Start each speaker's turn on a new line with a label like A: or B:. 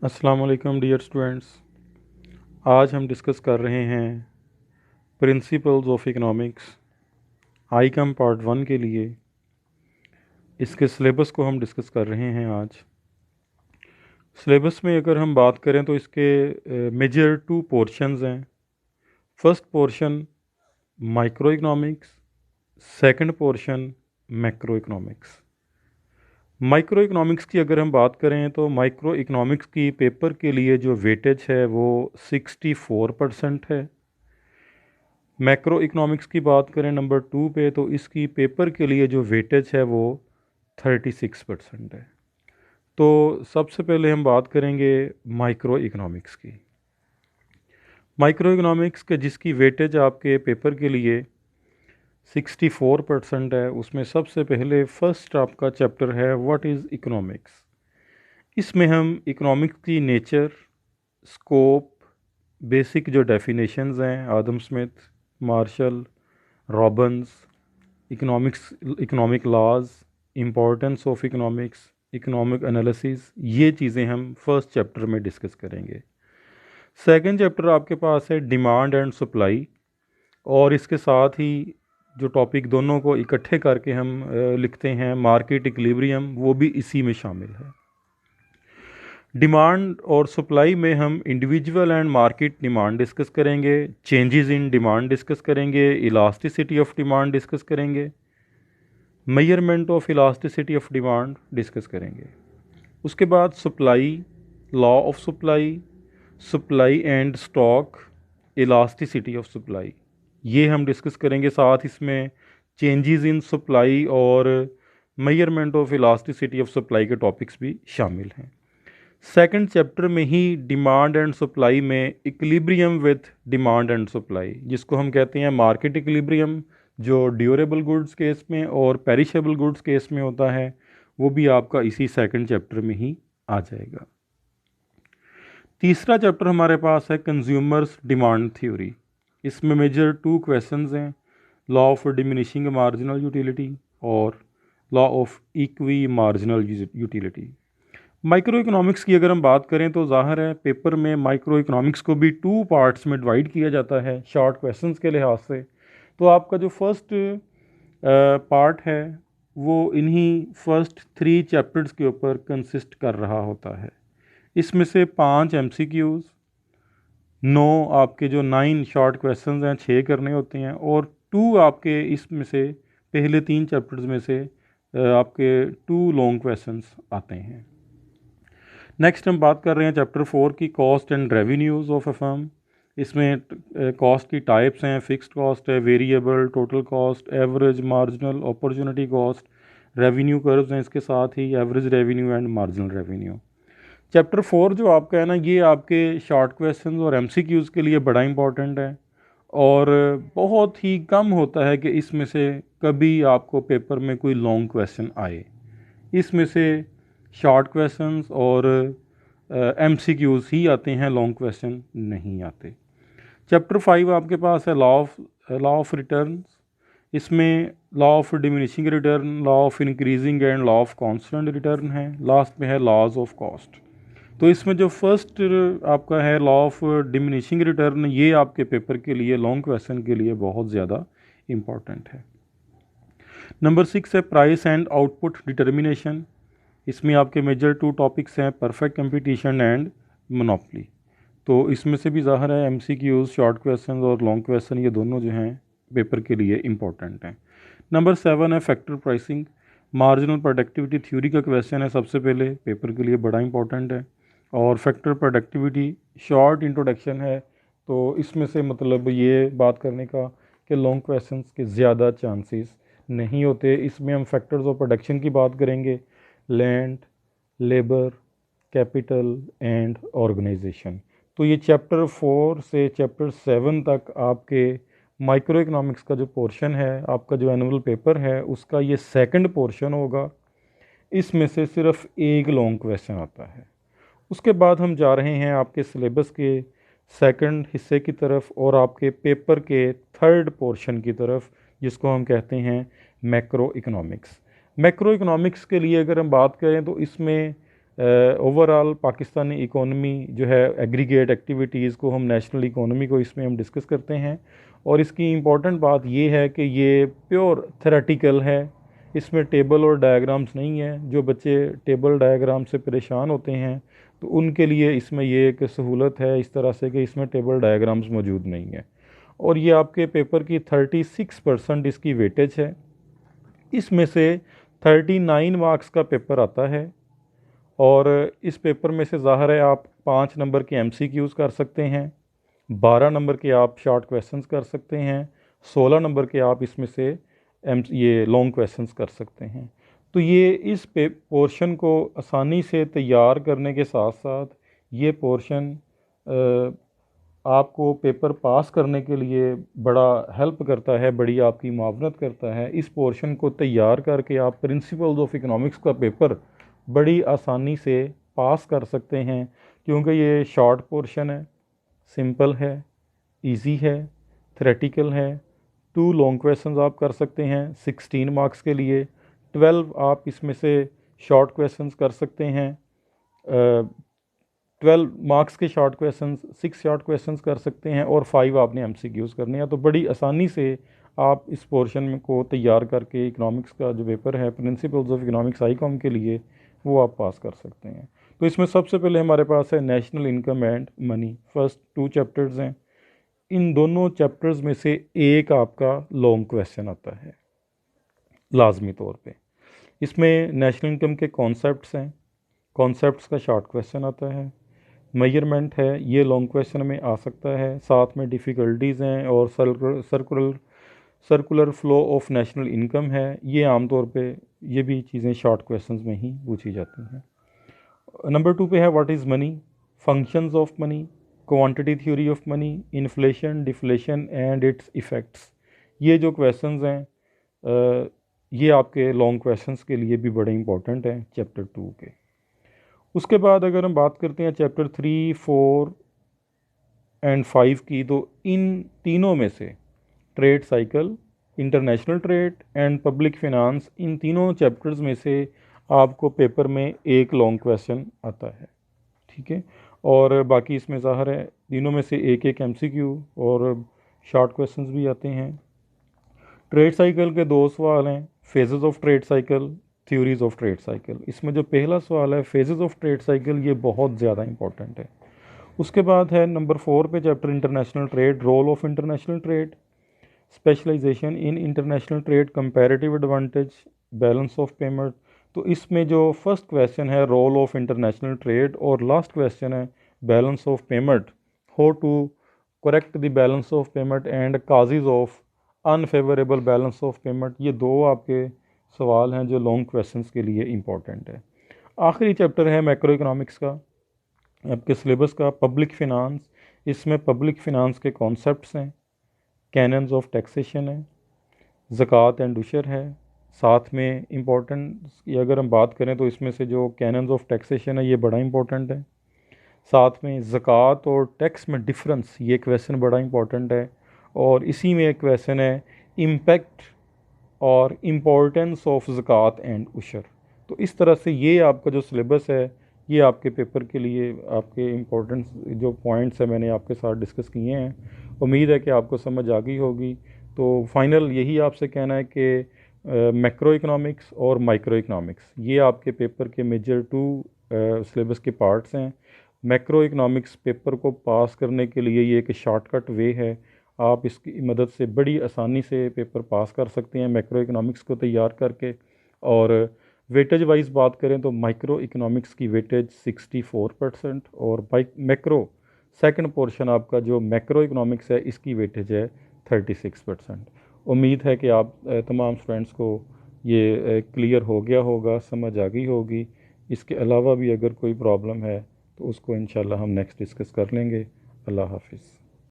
A: अस्सलाम वालेकुम dear students. आज हम डिस्कस कर रहे हैं principles of economics Icom part 1 के लिए। इसके सिलेबस को हम डिस्कस कर रहे हैं आज। सिलेबस में अगर हम बात करें तो इसके मेजर 2 पोर्शंस हैं। First portion micro economics, second portion macro economics. Micro economics की अगर हम बात करें तो माइक्रो इकोनॉमिक्स की पेपर के लिए जो वेटेज है वो 64% है। मैक्रो इकोनॉमिक्स की बात करें नंबर 2 पे तो इसकी पेपर के लिए जो वेटेज है वो 36% है। तो सबसे पहले हम बात करेंगे माइक्रो इकोनॉमिक्स की। माइक्रो इकोनॉमिक्स के जिसकी वेटेज आपके पेपर के लिए 64% है, उसमें सबसे पहले फर्स्ट आपका चैप्टर है व्हाट इज़ इकोनॉमिक्स। इसमें हम इकोनॉमिक्स की नेचर, स्कोप, बेसिक जो डेफिनेशंस हैं Adam Smith, Marshall, Robbins, economic laws, importance of economics, economic analysis, ये चीज़ें हम फर्स्ट चैप्टर में डिस्कस करेंगे। सेकंड चैप्टर आपके पास है डिमांड एंड सप्लाई, और इसके साथ ही जो टॉपिक दोनों को इकट्ठे करके हम लिखते हैं मार्केट इक्विलिब्रियम, वो भी इसी में शामिल है। डिमांड और सप्लाई में हम individual and market demand discuss करेंगे, चेंजेस इन डिमांड डिस्कस करेंगे, इलास्टिसिटी ऑफ डिमांड डिस्कस करेंगे, measurement of elasticity of demand discuss करेंगे। उसके बाद supply, law of supply, supply and stock, elasticity of supply, ये हम डिस्कस करेंगे। साथ इसमें चेंजेस इन सप्लाई और measurement of elasticity of supply के टॉपिक्स भी शामिल हैं। सेकंड चैप्टर में ही डिमांड एंड सप्लाई में equilibrium with demand and supply, जिसको हम कहते हैं मार्केट इक्विलिब्रियम, जो ड्यूरेबल गुड्स केस में और पेरिशेबल गुड्स केस में होता है, वो भी आपका इसी सेकंड चैप्टर में ही आ जाएगा। तीसरा चैप्टर हमारे पास है कंज्यूमर्स डिमांड थ्योरी। इसमें मेजर 2 क्वेश्चंस हैं, law of diminishing marginal utility और law of equi marginal utility. Micro economics की अगर हम बात करें तो ज़ाहिर है पेपर में माइक्रो इकोनॉमिक्स को भी 2 पार्ट्स में डिवाइड किया जाता है शॉर्ट क्वेश्चंस के लिहाज से। तो आपका जो फर्स्ट पार्ट है वो इन्हीं फर्स्ट 3 चैप्टर्स के ऊपर कंसिस्ट कर रहा होता है। इसमें से 5 MCQs, 9 आपके जो 9 शॉर्ट क्वेश्चंस हैं 6 करने होते हैं, और 2 आपके इसमें से पहले 3 चैप्टर्स में से आपके 2 लॉन्ग क्वेश्चंस आते हैं। नेक्स्ट हम बात कर रहे हैं चैप्टर 4 की, cost and revenues of a firm. इसमें कॉस्ट की टाइप्स हैं, फिक्स्ड कॉस्ट है, variable, total cost, average, marginal, opportunity cost, revenue curves हैं इसके साथ ही, average revenue and marginal revenue. Chapter 4 जो आपका है ना, ये आपके शॉर्ट क्वेश्चंस और MCQs के लिए बड़ा इंपॉर्टेंट है, और बहुत ही कम होता है कि इसमें से कभी आपको पेपर में कोई लॉन्ग क्वेश्चन आए। इसमें से शॉर्ट क्वेश्चंस और MCQs ही आते हैं, लॉन्ग क्वेश्चन नहीं आते। चैप्टर 5 आपके पास है लॉ ऑफ रिटर्न्स। इसमें law of diminishing return, law of increasing and law of constant return है। लास्ट में है लॉज ऑफ कॉस्ट। तो इसमें जो फर्स्ट आपका है लॉ ऑफ डिमिनिशिंग रिटर्न, ये आपके पेपर के लिए लॉन्ग क्वेश्चन के लिए बहुत ज़्यादा इम्पॉर्टेंट है। नंबर 6 है प्राइस एंड आउटपुट डिटर्मिनेशन। इसमें आपके मेजर 2 टॉपिक्स हैं, परफेक्ट कंपटीशन एंड मोनोपोली। तो इसमें से भी ज़ाहिर है MCQs, शॉर्ट क्वेश्चन और लॉन्ग क्वेश्चन, ये दोनों जो हैं पेपर के लिए इम्पॉर्टेंट हैं। नंबर 7 है factor pricing. Marginal productivity theory का क्वेश्चन है, सबसे पहले पेपर के लिए बड़ा इंपॉर्टेंट है। और फैक्टर प्रोडक्टिविटी शॉर्ट इंट्रोडक्शन है, तो इसमें से मतलब ये बात करने का कि लॉन्ग क्वेश्चंस के ज़्यादा चांसेस नहीं होते। इसमें हम फैक्टर्स ऑफ प्रोडक्शन की बात करेंगे, land, labour, capital and organisation. तो ये चैप्टर 4 से चैप्टर 7 तक आपके माइक्रो इकोनॉमिक्स का जो पोर्शन है, आपका जो एनुअल पेपर है, उसका ये सेकंड पोर्शन होगा। इसमें से सिर्फ एक लॉन्ग क्वेश्चन आता है। उसके बाद हम जा रहे हैं आपके सिलेबस के सेकंड हिस्से की तरफ और आपके पेपर के थर्ड पोर्शन की तरफ, जिसको हम कहते हैं मैक्रो इकोनॉमिक्स। मैक्रो इकोनॉमिक्स के लिए अगर हम बात करें तो इसमें ओवरऑल पाकिस्तानी इकोनॉमी जो है, एग्रीगेट एक्टिविटीज़ को हम, नेशनल इकोनॉमी को इसमें हम डिस्कस करते हैं। और इसकी इम्पॉर्टेंट बात ये है कि ये प्योर थेरेटिकल है, इसमें टेबल और डायग्राम्स नहीं है। जो बच्चे टेबल डायग्राम से परेशान होते हैं तो उनके लिए इसमें ये एक सहूलत है इस तरह से कि इसमें टेबल डायग्राम्स मौजूद नहीं है। और ये आपके पेपर की 36% इसकी वेटेज है। इसमें से 39 मार्क्स का पेपर आता है और इस पेपर में से ज़ाहिर है आप 5 नंबर के MCQs कर सकते हैं, 12 नंबर के आप शॉर्ट क्वेश्चंस कर सकते हैं, 16 नंबर के आप इसमें से ये लॉन्ग क्वेश्चंस कर सकते हैं। तो ये इस पोर्शन को आसानी से तैयार करने के साथ साथ ये पोर्शन आपको पेपर पास करने के लिए बड़ा हेल्प करता है, बड़ी आपकी मावनत करता है। इस पोर्शन को तैयार करके आप प्रिंसिपल्स ऑफ इकोनॉमिक्स का पेपर बड़ी आसानी से पास कर सकते हैं, क्योंकि ये शॉर्ट पोर्शन है, सिंपल है, इजी है, थ्योरेटिकल है। 2 लॉन्ग क्वेश्चंस आप कर सकते हैं 16 मार्क्स के लिए, 12 आप इसमें से शॉर्ट क्वेश्चंस कर सकते हैं, 12 मार्क्स के शॉर्ट क्वेश्चंस, 6 शॉर्ट क्वेश्चंस कर सकते हैं और 5 आपने MCQs करने हैं। तो बड़ी आसानी से आप इस पोर्शन में को तैयार करके इकोनॉमिक्स का जो पेपर है, प्रिंसिपल्स ऑफ इकोनॉमिक्स ICOM के लिए, वो आप पास कर सकते हैं। तो इसमें सबसे पहले हमारे पास है national income and money. First 2 chapters हैं, इन दोनों चैप्टर्स में से एक आपका लॉन्ग क्वेश्चन आता है लाजमी तौर पे। इसमें नेशनल इनकम के कॉन्सेप्ट्स हैं, कॉन्सेप्ट्स का शॉर्ट क्वेश्चन आता है, मेजरमेंट है, ये लॉन्ग क्वेश्चन में आ सकता है, साथ में डिफ़िकल्टीज़ हैं और circular flow of national income है। ये आमतौर पे ये भी चीज़ें शॉर्ट क्वेश्चंस में ही पूछी जाती हैं। नंबर 2 पे है what is money, functions of money, quantity theory of money, inflation, deflation and it's effects. ये जो क्वेश्चंस हैं ये आपके लॉन्ग क्वेश्चंस के लिए भी बड़े इंपॉर्टेंट हैं चैप्टर 2 के। उसके बाद अगर हम बात करते हैं चैप्टर 3, 4 एंड 5 की, तो इन तीनों में से trade cycle, international trade and public finance, इन तीनों चैप्टर्स में से आपको पेपर में एक लॉन्ग क्वेश्चन आता है, ठीक है। और बाकी इसमें ज़ाहिर है तीनों में से एक एक MCQ और शॉर्ट क्वेश्चंस भी आते हैं। ट्रेड साइकिल के 2 सवाल हैं, phases of trade cycle, theories of trade cycle. इसमें जो पहला सवाल है फेजेस ऑफ ट्रेड साइकिल, ये बहुत ज़्यादा इंपॉर्टेंट है। उसके बाद है नंबर 4 पे chapter international trade, role of international trade, specialisation in international trade, comparative advantage, balance of payment. तो इसमें जो फर्स्ट क्वेश्चन है रोल ऑफ इंटरनेशनल ट्रेड और लास्ट क्वेश्चन है balance of payment, how to correct the balance of payment and causes of unfavourable balance of payment. ये 2 आपके सवाल हैं जो लॉन्ग क्वेश्चंस के लिए इंपॉर्टेंट है। आखिरी चैप्टर है मैक्रो इकोनॉमिक्स का, आपके सिलेबस का, पब्लिक फ़िनांस। इसमें पब्लिक फ़िनांस के कॉन्सेप्ट्स हैं, कैनन्स ऑफ टैक्सेशन है, ज़कात एंड उशर है। साथ में इम्पोर्टेंस की अगर हम बात करें तो इसमें से जो कैनन्स ऑफ टैक्सेशन है ये बड़ा इंपॉर्टेंट है। साथ में ज़कात और टैक्स में डिफरेंस, ये क्वेश्चन बड़ा इंपॉर्टेंट है। और इसी में एक क्वेश्चन है इम्पेक्ट और इम्पोर्टेंस ऑफ ज़कात एंड उशर। तो इस तरह से ये आपका जो सिलेबस है ये आपके पेपर के लिए आपके इम्पोर्टेंट जो पॉइंट्स हैं मैंने आपके साथ डिस्कस किए हैं। उम्मीद है कि आपको समझ आ गई होगी। तो फाइनल यही आपसे कहना है कि मैक्रो इकोनॉमिक्स और माइक्रो इकोनॉमिक्स ये आपके पेपर के मेजर 2 सिलेबस के पार्ट्स हैं। मैक्रो इकोनॉमिक्स पेपर को पास करने के लिए ये एक शॉर्टकट वे है, आप इसकी मदद से बड़ी आसानी से पेपर पास कर सकते हैं मैक्रो इकोनॉमिक्स को तैयार करके। और वेटेज वाइज बात करें तो माइक्रो इकोनॉमिक्स की वेटेज 64% और मैक्रो सेकंड पोर्शन आपका जो मैक्रो इकोनॉमिक्स है इसकी वेटेज है 36%। उम्मीद है कि आप तमाम स्टूडेंट्स को ये क्लियर हो गया होगा, समझ आ गई होगी। इसके अलावा भी अगर कोई प्रॉब्लम है तो उसको इंशाल्लाह हम नेक्स्ट डिस्कस कर लेंगे। अल्लाह हाफिज़।